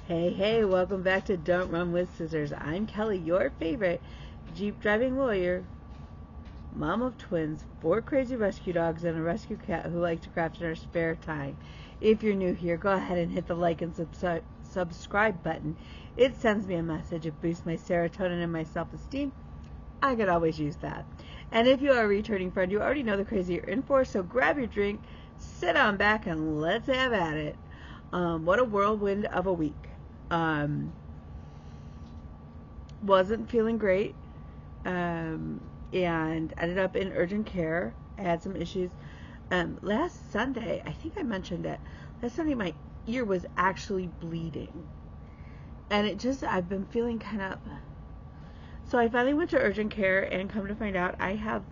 Hey, hey, welcome back to Don't Run with Scissors. I'm Kelly, your favorite Jeep driving lawyer, mom of twins, 4 crazy rescue dogs, and a rescue cat who likes to craft in her spare time. If you're new here, go ahead and hit the like and subscribe button. It sends me a message. It boosts my serotonin and my self-esteem. I could always use that. And if you are a returning friend, you already know the crazy you're in for, so grab your drink, sit on back, and let's have at it. What a whirlwind of a week. Wasn't feeling great, and ended up in urgent care. I had some issues. Last Sunday, I think I mentioned it. Last Sunday, my ear was actually bleeding, and I've been feeling kind of. So I finally went to urgent care, and come to find out, I have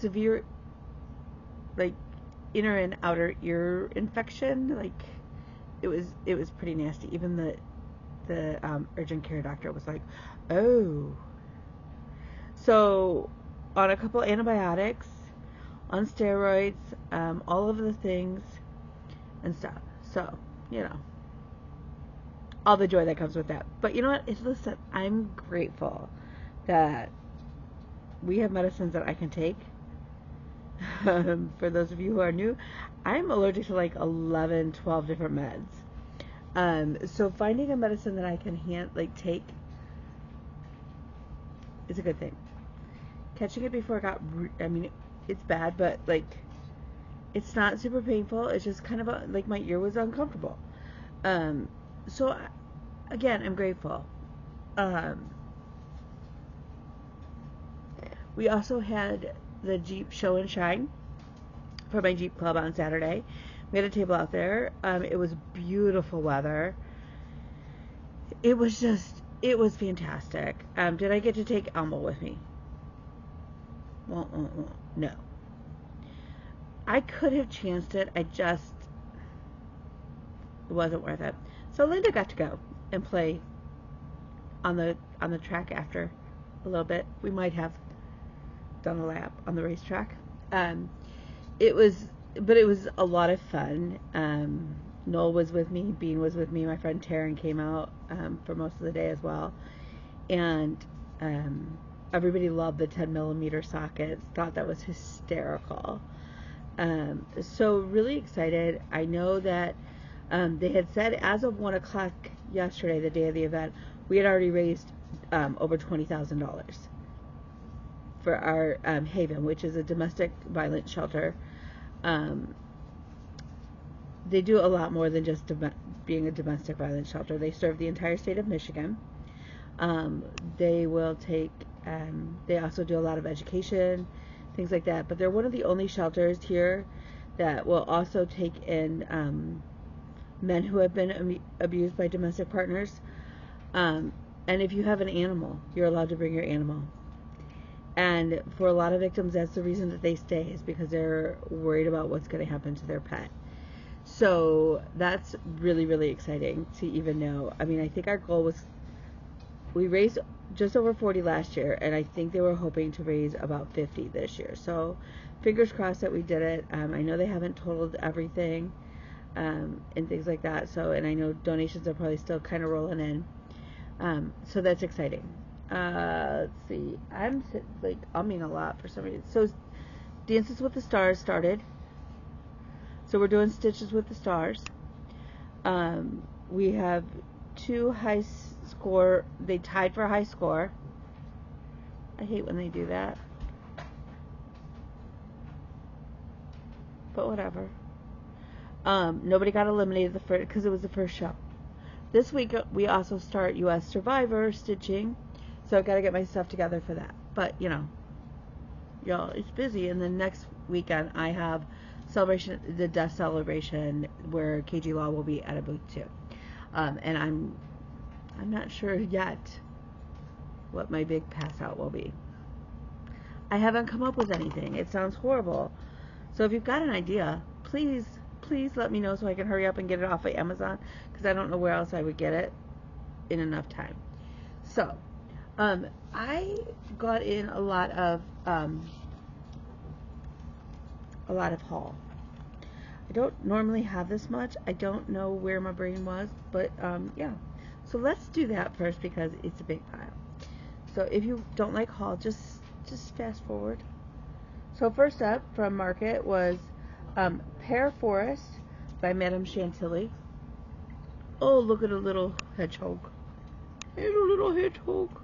severe, inner and outer ear infection. It was pretty nasty. Even the urgent care doctor was like, oh. So on a couple antibiotics, on steroids, all of the things and stuff. So, all the joy that comes with that. But you know what? Listen, I'm grateful that we have medicines that I can take. For those of you who are new, I'm allergic to 11, 12 different meds. So finding a medicine that I can take is a good thing. Catching it before it got, it's bad, but it's not super painful. It's just kind of my ear was uncomfortable. So again, I'm grateful. We also had the Jeep show and shine for my Jeep club on Saturday. We had a table out there. It was beautiful weather. It was fantastic. Did I get to take Elmo with me? No. I could have chanced it. It wasn't worth it. So Linda got to go and play on the track after a little bit. We might have done a lap on the racetrack. It was a lot of fun. Noel was with me, Bean was with me, my friend Taryn came out for most of the day as well, and everybody loved the 10mm sockets, thought that was hysterical. So really excited. I know that they had said as of 1 o'clock yesterday, the day of the event, we had already raised over $20,000 for our Haven, which is a domestic violence shelter. They do a lot more than just being a domestic violence shelter. They serve the entire state of Michigan. They will take, they also do a lot of education, things like that. But they're one of the only shelters here that will also take in men who have been abused by domestic partners. And if you have an animal, you're allowed to bring your animal. And for a lot of victims, that's the reason that they stay, is because they're worried about what's going to happen to their pet. So that's really, really exciting to even know. I think our goal was, we raised just over 40 last year, and I think they were hoping to raise about 50 this year. So fingers crossed that we did it. I know they haven't totaled everything and things like that. So, and I know donations are probably still kind of rolling in. So that's exciting. Let's see. I'm umming a lot for some reason. So Dances with the Stars started. So we're doing Stitches with the Stars. We have 2 high score. They tied for high score. I hate when they do that, but whatever. Nobody got eliminated because it was the first show. This week we also start U.S. Survivor stitching, so I've got to get my stuff together for that. But y'all, it's busy. And then next weekend I have the death celebration, where KG Law will be at a booth too. And I'm not sure yet what my big pass out will be. I haven't come up with anything. It sounds horrible. So if you've got an idea, please let me know so I can hurry up and get it off of Amazon, because I don't know where else I would get it in enough time. So I got in a lot of haul. I don't normally have this much. I don't know where my brain was, but yeah. So let's do that first because it's a big pile. So if you don't like haul, just fast forward. So first up from Market was Pear Forest by Madame Chantilly. Oh, look at a little hedgehog. And a little hedgehog.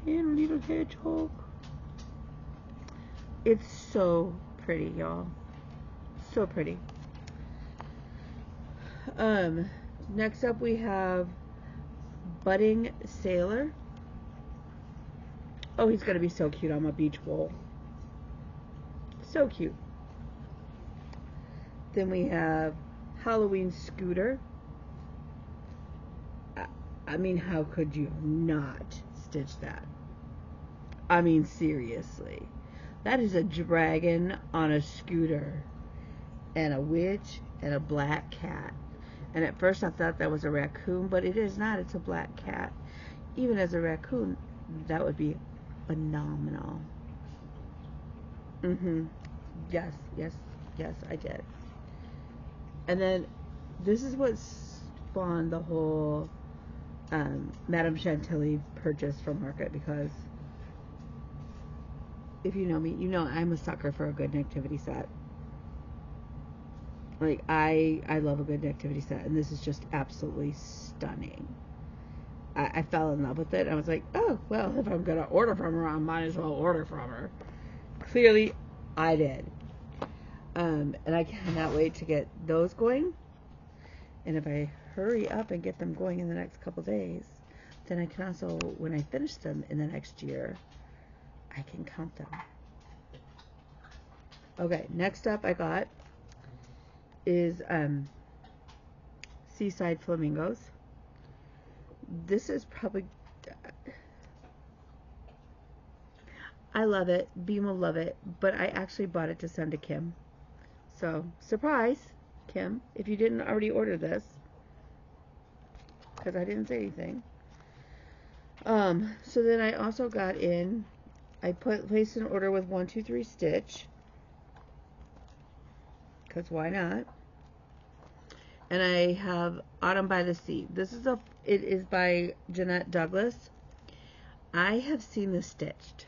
And a little hedgehog. It's so pretty, y'all. So pretty. Next up we have Budding Sailor. Oh, he's gonna be so cute on my beach bowl. So cute. Then we have Halloween Scooter. I mean, how could you not stitch that? I mean, seriously. That is a dragon on a scooter. And a witch and a black cat. And at first I thought that was a raccoon, but it is not. It's a black cat. Even as a raccoon, that would be phenomenal. Yes, I did. And then this is what spawned the whole Madame Chantilly purchase from Market, because if you know me, you know I'm a sucker for a good nativity set. Like, I love a good nativity set, and this is just absolutely stunning. I fell in love with it. I was like, oh, well, if I'm going to order from her, I might as well order from her. Clearly, I did. And I cannot wait to get those going. And if I hurry up and get them going in the next couple days, then I can also, when I finish them in the next year, I can count them. Okay, next up I got is Seaside Flamingos. This is probably, I love it. Beam will love it, but I actually bought it to send to Kim. So, surprise, Kim, if you didn't already order this, because I didn't say anything. So then I also got in, I placed an order with 123 Stitch, because why not? And I have Autumn by the Sea. It is by Jeanette Douglas. I have seen this stitched.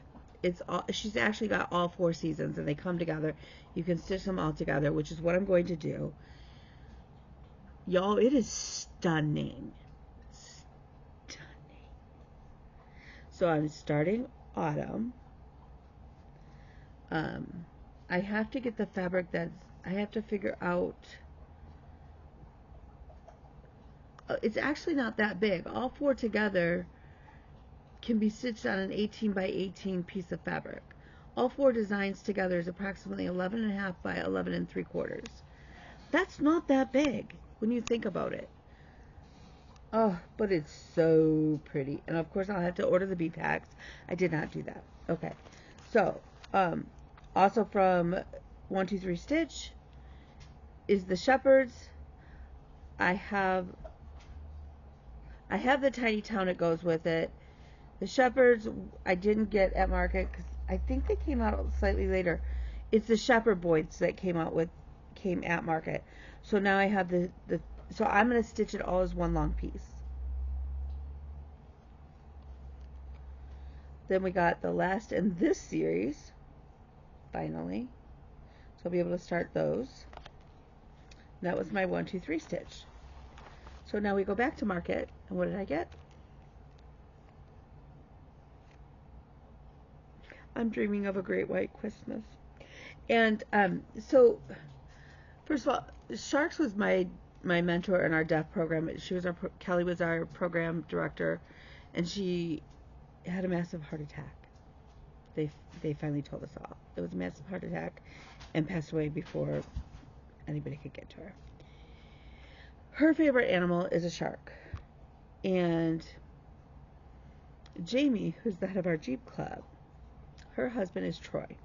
She's actually got all 4 seasons, and they come together. You can stitch them all together, which is what I'm going to do. Y'all, it is stunning. Stunning. So I'm starting Autumn. I have to get the fabric I have to figure out. It's actually not that big. All 4 together can be stitched on an 18 by 18 piece of fabric. All 4 designs together is approximately 11.5 by 11 3/4. That's not that big when you think about it. Oh, but it's so pretty. And of course I'll have to order the bee packs. I did not do that. Okay. So, also from 123 Stitch is the Shepherds. I have the Tiny Town that goes with it. The Shepherds I didn't get at Market because I think they came out slightly later. It's the Shepherd Boys that came at Market. So now I have so I'm going to stitch it all as one long piece. Then we got the last in this series, finally. So I'll be able to start those. That was my 123 Stitch. So now we go back to Market, and what did I get? I'm dreaming of a great white Christmas. And so, first of all, Sharks was my mentor in our deaf program. Kelly was our program director, and she had a massive heart attack. They finally told us all. It was a massive heart attack, and passed away before anybody could get to her. Her favorite animal is a shark. And Jamie, who's the head of our Jeep Club, her husband is Troy.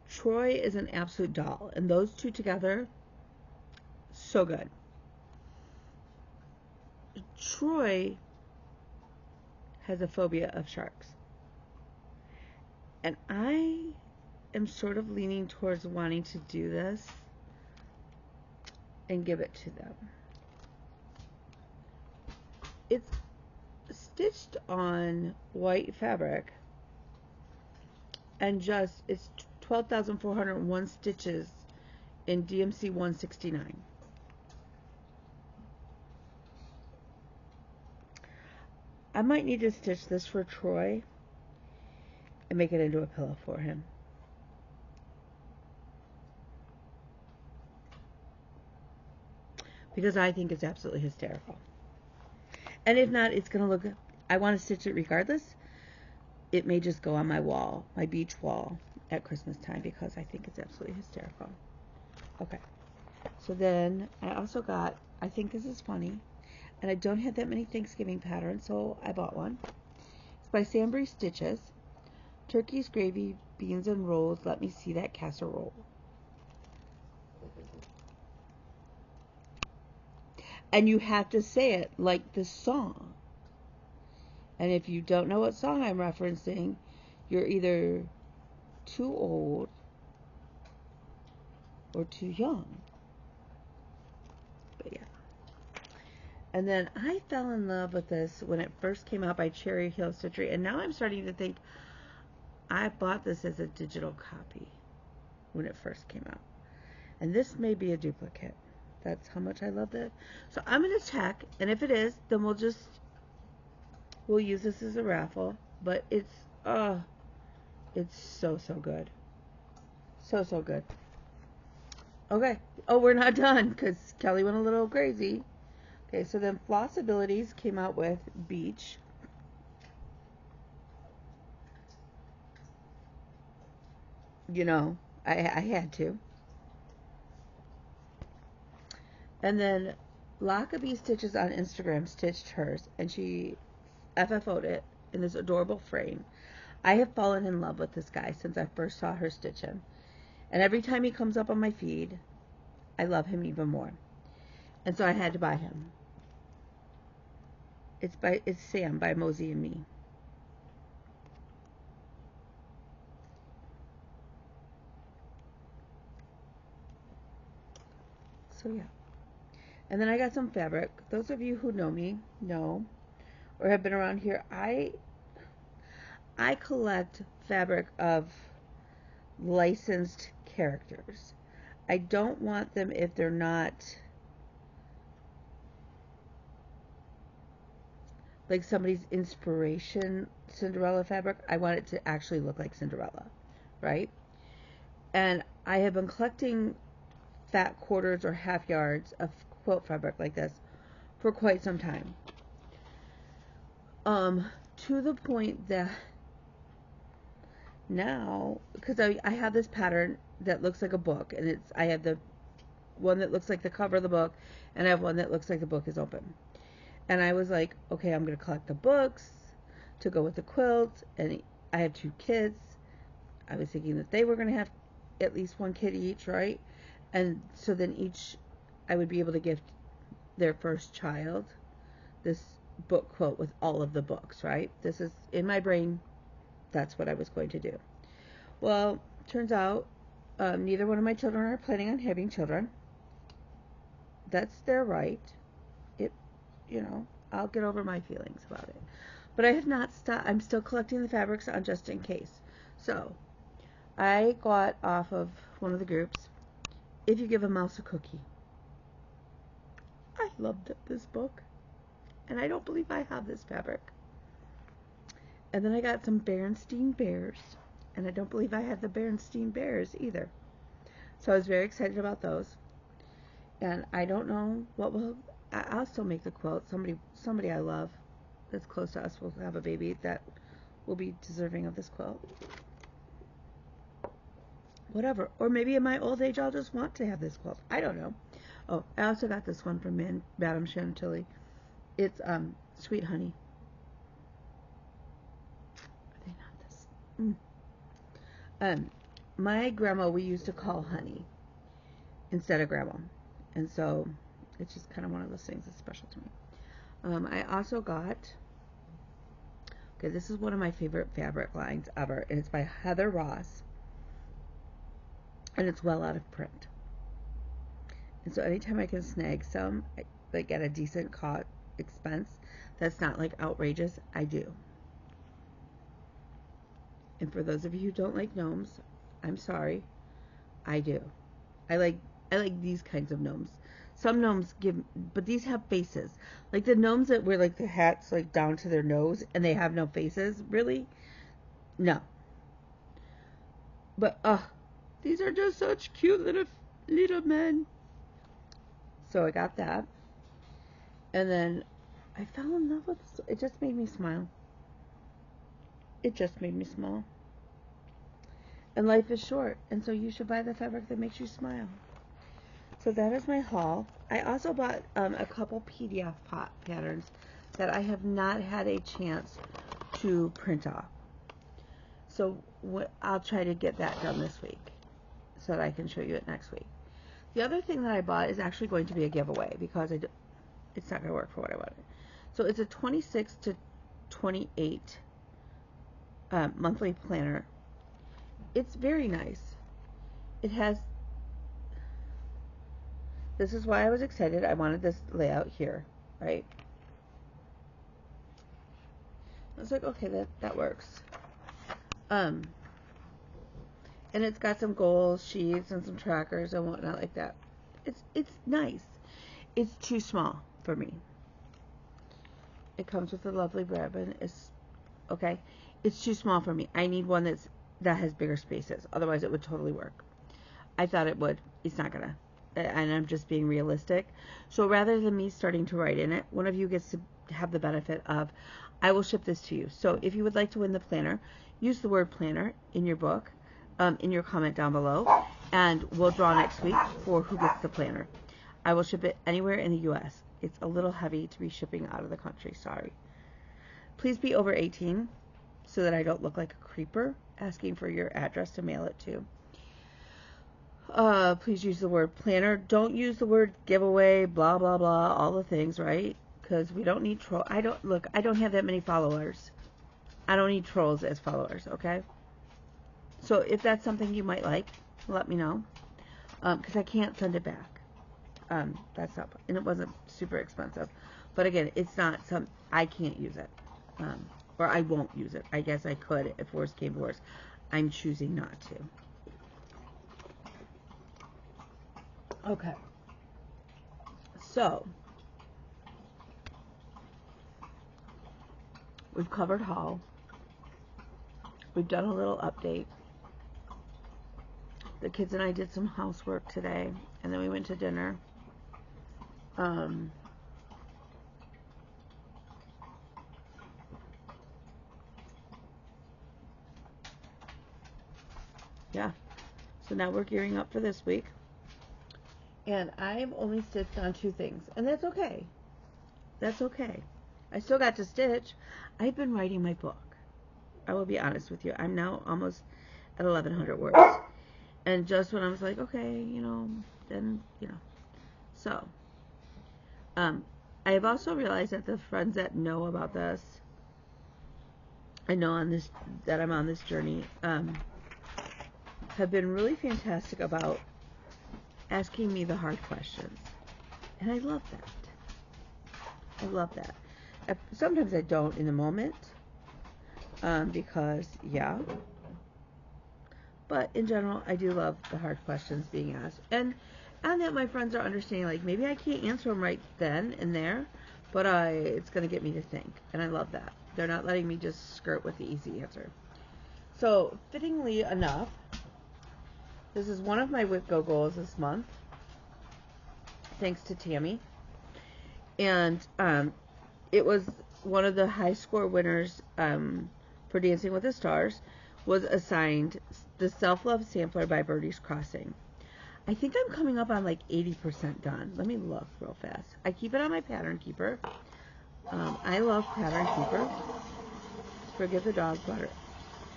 Troy is an absolute doll. And those two together, so good. Troy has a phobia of sharks. And I am sort of leaning towards wanting to do this and give it to them. It's stitched on white fabric, and it's 12,401 stitches in DMC 169. I might need to stitch this for Troy and make it into a pillow for him. Because I think it's absolutely hysterical. And if not, it's going to look... I want to stitch it regardless. It may just go on my wall, my beach wall, at Christmas time, because I think it's absolutely hysterical. Okay. So then I also got... I think this is funny. And I don't have that many Thanksgiving patterns, so I bought one. It's by Sambry Stitches. Turkey's gravy, beans and rolls. Let me see that casserole. And you have to say it like the song. And if you don't know what song I'm referencing, you're either too old or too young. But yeah. And then I fell in love with this when it first came out by Cherry Hill Stitchery. And now I'm starting to think I bought this as a digital copy when it first came out. And this may be a duplicate. That's how much I love it. So I'm going to check, and if it is, then we'll use this as a raffle. But it's so good. So good. Okay. Oh, we're not done because Kelly went a little crazy. Okay, so then Floss Abilities came out with Beach. You know, I had to. And then Lockaby Stitches on Instagram stitched hers, and she FFO'd it in this adorable frame. I have fallen in love with this guy since I first saw her stitch him. And every time he comes up on my feed, I love him even more. And so I had to buy him. It's Sam by Mosey and Me. So yeah. And then I got some fabric. Those of you who know me know, or have been around here, I collect fabric of licensed characters. I don't want them if they're not like somebody's inspiration Cinderella fabric. I want it to actually look like Cinderella, right? And I have been collecting fat quarters or half yards of quilt fabric like this for quite some time. To the point that now, because I have this pattern that looks like a book, and I have the one that looks like the cover of the book, and I have one that looks like the book is open. And I was like, okay, I'm going to collect the books to go with the quilt, and I have 2 kids. I was thinking that they were going to have at least 1 kid each, right? And so then I would be able to gift their first child this book quilt with all of the books, right? This is in my brain. That's what I was going to do. Well, turns out neither one of my children are planning on having children. That's their right. I'll get over my feelings about it. But I have not stopped. I'm still collecting the fabrics on just in case. So I got off of one of the groups, If You Give a Mouse a Cookie. I loved this book. And I don't believe I have this fabric. And then I got some Berenstain Bears. And I don't believe I have the Berenstain Bears either. So I was very excited about those. And I don't know what I'll still make the quilt. Somebody I love that's close to us will have a baby that will be deserving of this quilt. Whatever. Or maybe in my old age I'll just want to have this quilt. I don't know. Oh, I also got this one from Madame Chantilly. It's Sweet Honey. I think not this. My grandma we used to call Honey instead of Grandma. And so it's just kind of one of those things that's special to me. I also got, okay, this is one of my favorite fabric lines ever, and it's by Heather Ross, and it's well out of print. And so anytime I can snag some, like at a decent expense, that's not like outrageous, I do. And for those of you who don't like gnomes, I'm sorry, I do. I like these kinds of gnomes. Some gnomes but these have faces. Like the gnomes that wear like the hats like down to their nose and they have no faces, really? No. But these are just such cute little men. So I got that. And then I fell in love with this. It just made me smile. It just made me smile. And life is short, and so you should buy the fabric that makes you smile. So that is my haul. I also bought a couple PDF patterns that I have not had a chance to print off. So I'll try to get that done this week so that I can show you it next week. The other thing that I bought is actually going to be a giveaway because it's not going to work for what I wanted. So it's a 26 to 28 monthly planner. It's very nice. It has, this is why I was excited. I wanted this layout here, right? I was like, okay, that works. And it's got some goals, sheets, and some trackers and whatnot like that. It's nice. It's too small for me. It comes with a lovely ribbon. Okay. It's too small for me. I need one that has bigger spaces. Otherwise, it would totally work. I thought it would. It's not gonna. And I'm just being realistic. So rather than me starting to write in it, one of you gets to have the benefit of, I will ship this to you. So if you would like to win the planner, use the word planner in your book, in your comment down below, and we'll draw next week for who gets the planner. I will ship it anywhere in the U.S. It's a little heavy to be shipping out of the country. Sorry. Please be over 18 so that I don't look like a creeper asking for your address to mail it to. Please use the word planner. Don't use the word giveaway, blah, blah, blah, all the things, right? Because we don't need trolls. I don't have that many followers. I don't need trolls as followers, okay? So if that's something you might like, let me know. Because I can't send it back. That's not, and it wasn't super expensive. But again, it's not I can't use it. Or I won't use it. I guess I could if worse came to worse. I'm choosing not to. Okay. So, we've covered haul. We've done a little update. The kids and I did some housework today, and then we went to dinner. Yeah. So now we're gearing up for this week. And I've only stitched on 2 things. And that's okay. That's okay. I still got to stitch. I've been writing my book. I will be honest with you. I'm now almost at 1,100 words. And just when I was like, okay, then. So, I have also realized that the friends that know about this, I know that I'm on this journey, have been really fantastic about asking me the hard questions. And I love that. I love that. Sometimes I don't in the moment, because, yeah. But in general, I do love the hard questions being asked. And that my friends are understanding, like, maybe I can't answer them right then and there, but it's going to get me to think. And I love that. They're not letting me just skirt with the easy answer. So, fittingly enough, this is one of my WITGO goals this month, thanks to Tammy. And it was one of the high score winners for Dancing with the Stars was assigned the Self-Love Sampler by Birdie's Crossing. I think I'm coming up on like 80% done. Let me look real fast. I keep it on my pattern keeper. I love pattern keeper. Forget the dog butter.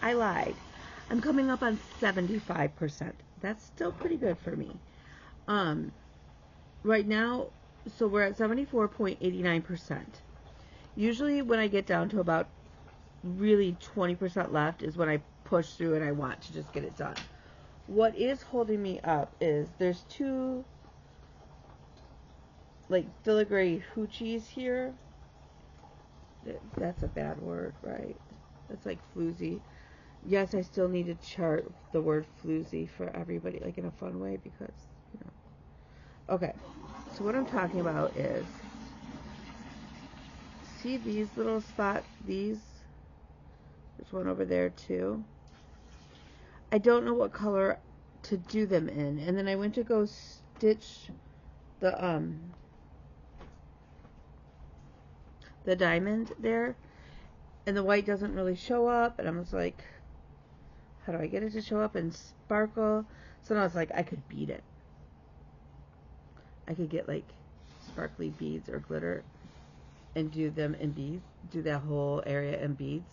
I lied. I'm coming up on 75%. That's still pretty good for me. Right now, so we're at 74.89%. Usually when I get down to about really 20% left is when I push through and I want to just get it done. What is holding me up is there's 2 like filigree hoochies here. That's a bad word, right? That's like floozy. Yes, I still need to chart the word floozy for everybody, like in a fun way, because, you know. Okay, so what I'm talking about is, see these little spots, these? There's one over there too. I don't know what color to do them in, and then I went to go stitch the diamond there, and the white doesn't really show up, and I was like, how do I get it to show up and sparkle? So now I was like, I could bead it. I could get like sparkly beads or glitter and do them in beads, do that whole area in beads.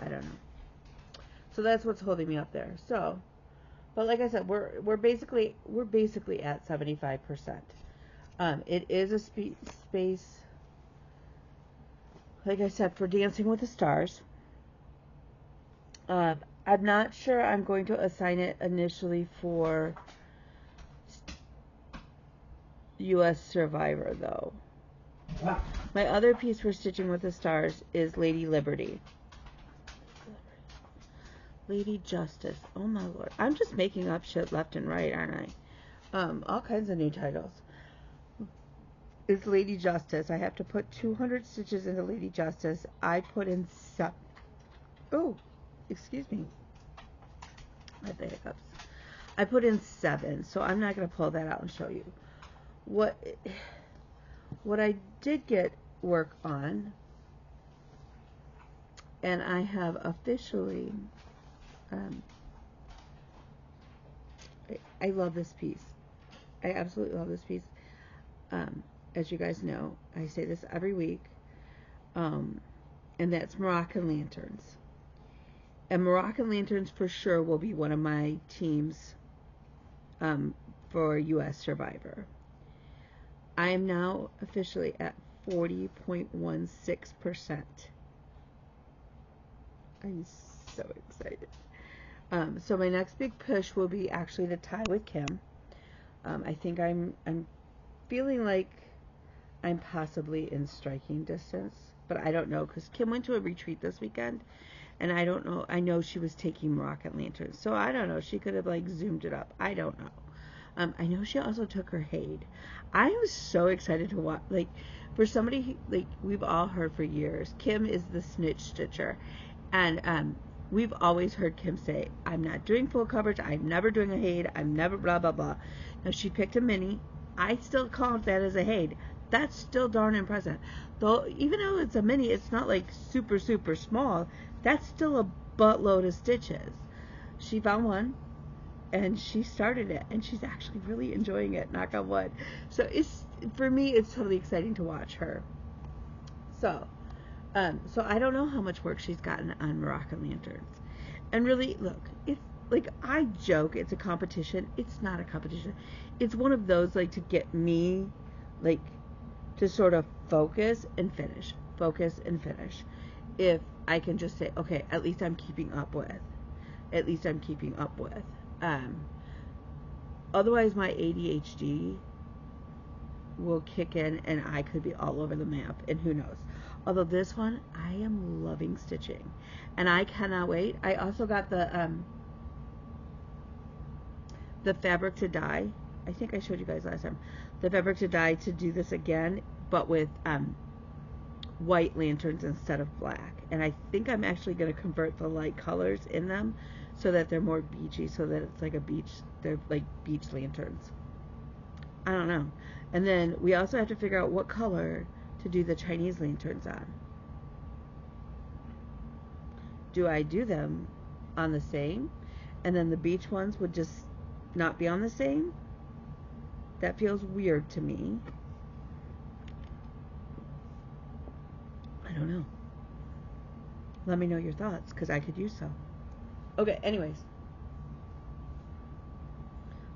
I don't know. So that's what's holding me up there. So, but like I said, we're basically at 75%. It is a space, like I said, for Dancing with the Stars. I'm not sure I'm going to assign it initially for U.S. Survivor, though. My other piece for Stitching with the Stars is Lady Liberty. Lady Justice. Oh my lord. I'm just making up shit left and right, aren't I? All kinds of new titles. It's Lady Justice. I have to put 200 stitches into Lady Justice. I put in Oh, excuse me. I have the hiccups. I put in 7, so I'm not going to pull that out and show you. What I did get work on, and I have officially, I love this piece. I absolutely love this piece. As you guys know, I say this every week, and that's Moroccan lanterns. And Moroccan lanterns for sure will be one of my teams for U.S. Survivor. I am now officially at 40.16%. I'm so excited. So my next big push will be actually to tie with Kim. I think I'm feeling like I'm possibly in striking distance, but I don't know, because Kim went to a retreat this weekend, and I don't know. I know she was taking Moroccan lanterns, so I don't know. She could have like zoomed it up. I don't know. I know she also took her Haid. I am so excited to watch. Like, for somebody like we've all heard for years, Kim is the snitch stitcher, and we've always heard Kim say, "I'm not doing full coverage. I'm never doing a Haid. I'm never blah blah blah." Now she picked a mini. I still count that as a Haid. That's still darn impressive. Though, even though it's a mini, it's not like super, super small. That's still a buttload of stitches. She found one, and she started it, and she's actually really enjoying it, knock on wood. So for me, it's totally exciting to watch her. So I don't know how much work she's gotten on Moroccan lanterns. And really, look, it's like, I joke it's a competition. It's not a competition. It's one of those, like, to get me, like, to sort of focus and finish. If I can just say, okay, at least I'm keeping up with. Otherwise my ADHD will kick in and I could be all over the map, and who knows. Although this one, I am loving stitching, and I cannot wait. I also got the fabric to dye. I think I showed you guys last time. The fabric to dye to do this again, but with white lanterns instead of black. And I think I'm actually going to convert the light colors in them so that they're more beachy, so that it's like a beach. They're like beach lanterns. I don't know. And then we also have to figure out what color to do the Chinese lanterns on. Do I do them on the same, and then the beach ones would just not be on the same? That feels weird to me. I don't know. Let me know your thoughts, because I could use some. Okay, anyways.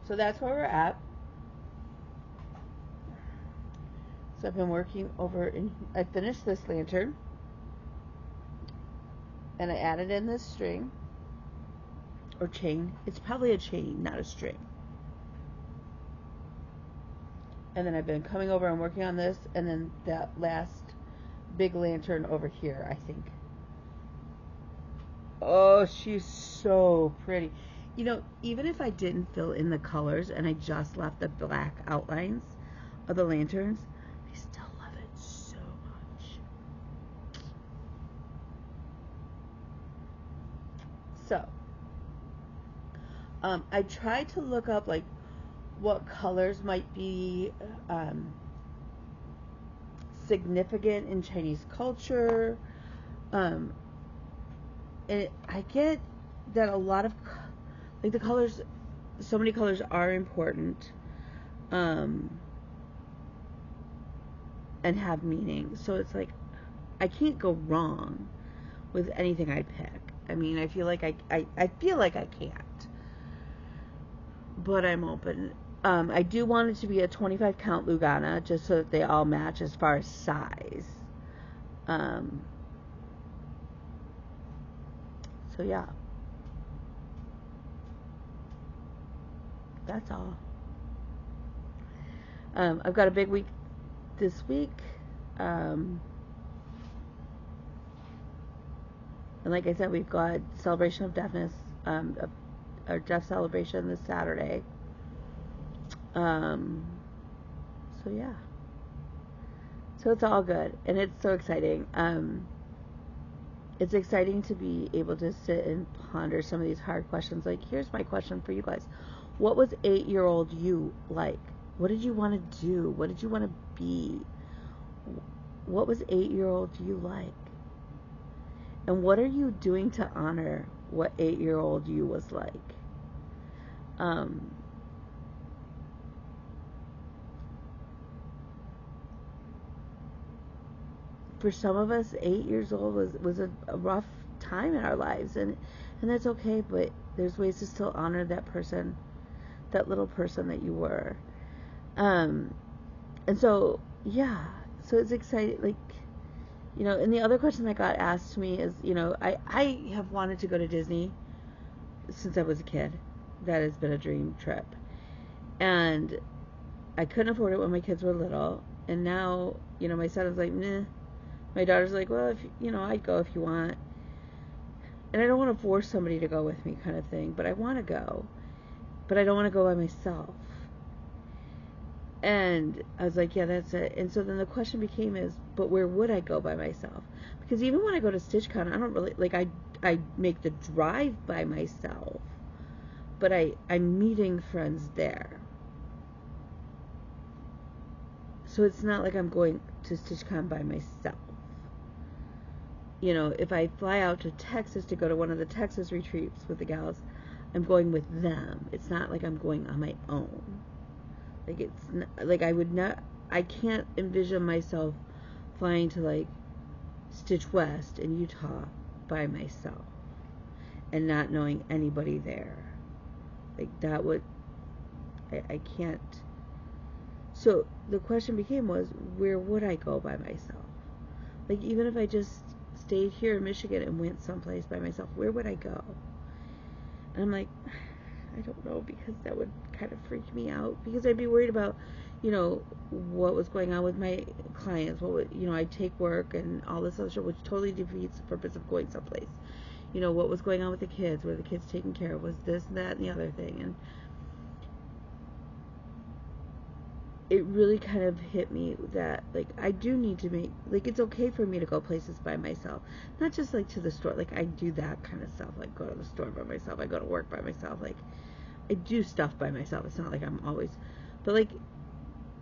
So that's where we're at. So I've been working over, I finished this lantern, and I added in this string, or chain. It's probably a chain, not a string. And then I've been coming over and working on this, and then that last big lantern over here, I think. Oh, she's so pretty. Even if I didn't fill in the colors and I just left the black outlines of the lanterns, I still love it so much. So, I tried to look up like what colors might be significant in Chinese culture. And I get that a lot of like the colors, so many colors are important, and have meaning. So it's like I can't go wrong with anything I pick. I mean, I feel like I feel like I can't, but I'm open. I do want it to be a 25 count Lugana, just so that they all match as far as size. So yeah, that's all. I've got a big week this week. And like I said, we've got Celebration of Deafness, our deaf celebration this Saturday. So yeah. So it's all good, and it's so exciting. It's exciting to be able to sit and ponder some of these hard questions. Like, here's my question for you guys. What was 8-year-old you like? What did you want to do? What did you want to be? What was 8-year-old you like? And what are you doing to honor what 8-year-old you was like? For some of us, 8 years old was a rough time in our lives, and that's okay, but there's ways to still honor that person, that little person that you were. And so, yeah, so it's exciting, like, and the other question that got asked to me is, I have wanted to go to Disney since I was a kid. That has been a dream trip. And I couldn't afford it when my kids were little, and now, my son is like, nah. My daughter's like, well, if I'd go if you want. And I don't want to force somebody to go with me, kind of thing, but I want to go. But I don't want to go by myself. And I was like, yeah, that's it. And so then the question became but where would I go by myself? Because even when I go to StitchCon, I don't really, like, I make the drive by myself, but I'm meeting friends there. So it's not like I'm going to StitchCon by myself. If I fly out to Texas to go to one of the Texas retreats with the gals, I'm going with them. It's not like I'm going on my own. Like, it's not, like, I can't envision myself flying to, like, Stitch West in Utah by myself and not knowing anybody there. Like, that would, I can't. So the question was, where would I go by myself? Like, even if I just stayed here in Michigan and went someplace by myself, where would I go? And I'm like, I don't know, because that would kind of freak me out, because I'd be worried about, what was going on with my clients, I'd take work and all this other stuff, which totally defeats the purpose of going someplace. What was going on with the kids, were the kids taken care of, was this and that and the other thing, and it really kind of hit me that, like, I do need to make, like, it's okay for me to go places by myself. Not just, like, to the store. Like, I do that kind of stuff. Like, go to the store by myself. I go to work by myself. Like, I do stuff by myself. It's not like I'm always... But, like,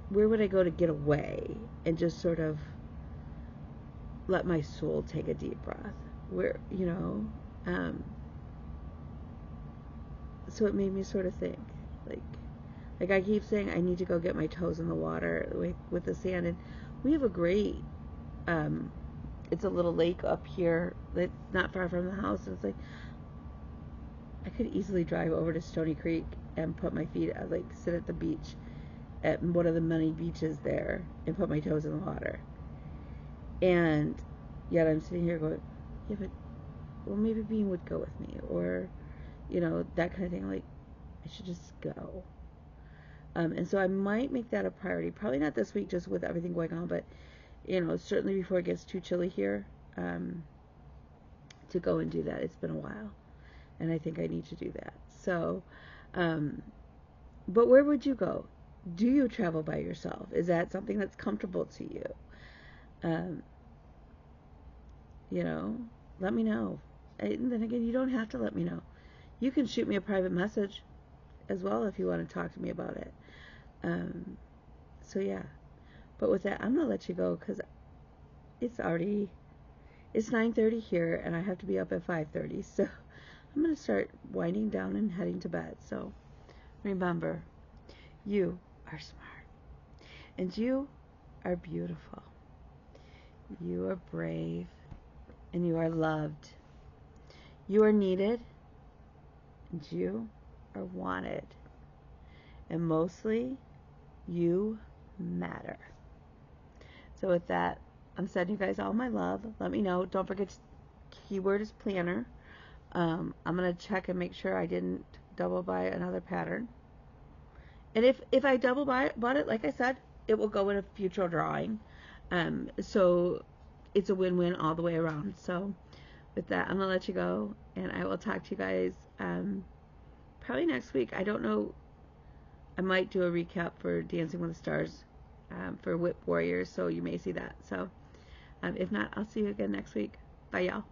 where would I go to get away and just sort of let my soul take a deep breath? Where, so it made me sort of think, like I keep saying, I need to go get my toes in the water with the sand. And we have a great, it's a little lake up here that's not far from the house. And it's like, I could easily drive over to Stony Creek and put my feet, like, sit at the beach at one of the many beaches there and put my toes in the water. And yet I'm sitting here going, yeah, but, well, maybe Bean would go with me, or, that kind of thing. Like, I should just go. And so I might make that a priority. Probably not this week, just with everything going on, but certainly before it gets too chilly here, to go and do that. It's been a while, and I think I need to do that. So, but where would you go? Do you travel by yourself? Is that something that's comfortable to you? Let me know. And then again, you don't have to let me know. You can shoot me a private message as well if you want to talk to me about it. So yeah. But with that, I'm going to let you go because it's 9:30 here and I have to be up at 5:30. So I'm going to start winding down and heading to bed. So remember, you are smart and you are beautiful. You are brave and you are loved. You are needed and you are wanted. And mostly, you matter. So with that, I'm sending you guys all my love. Let me know. Don't forget, keyword is planner. I'm going to check and make sure I didn't double buy another pattern. And if I double bought it, like I said, it will go in a future drawing. So it's a win-win all the way around. So with that, I'm going to let you go. And I will talk to you guys probably next week. I don't know. I might do a recap for Dancing with the Stars for Whip Warriors, so you may see that. So if not, I'll see you again next week. Bye, y'all.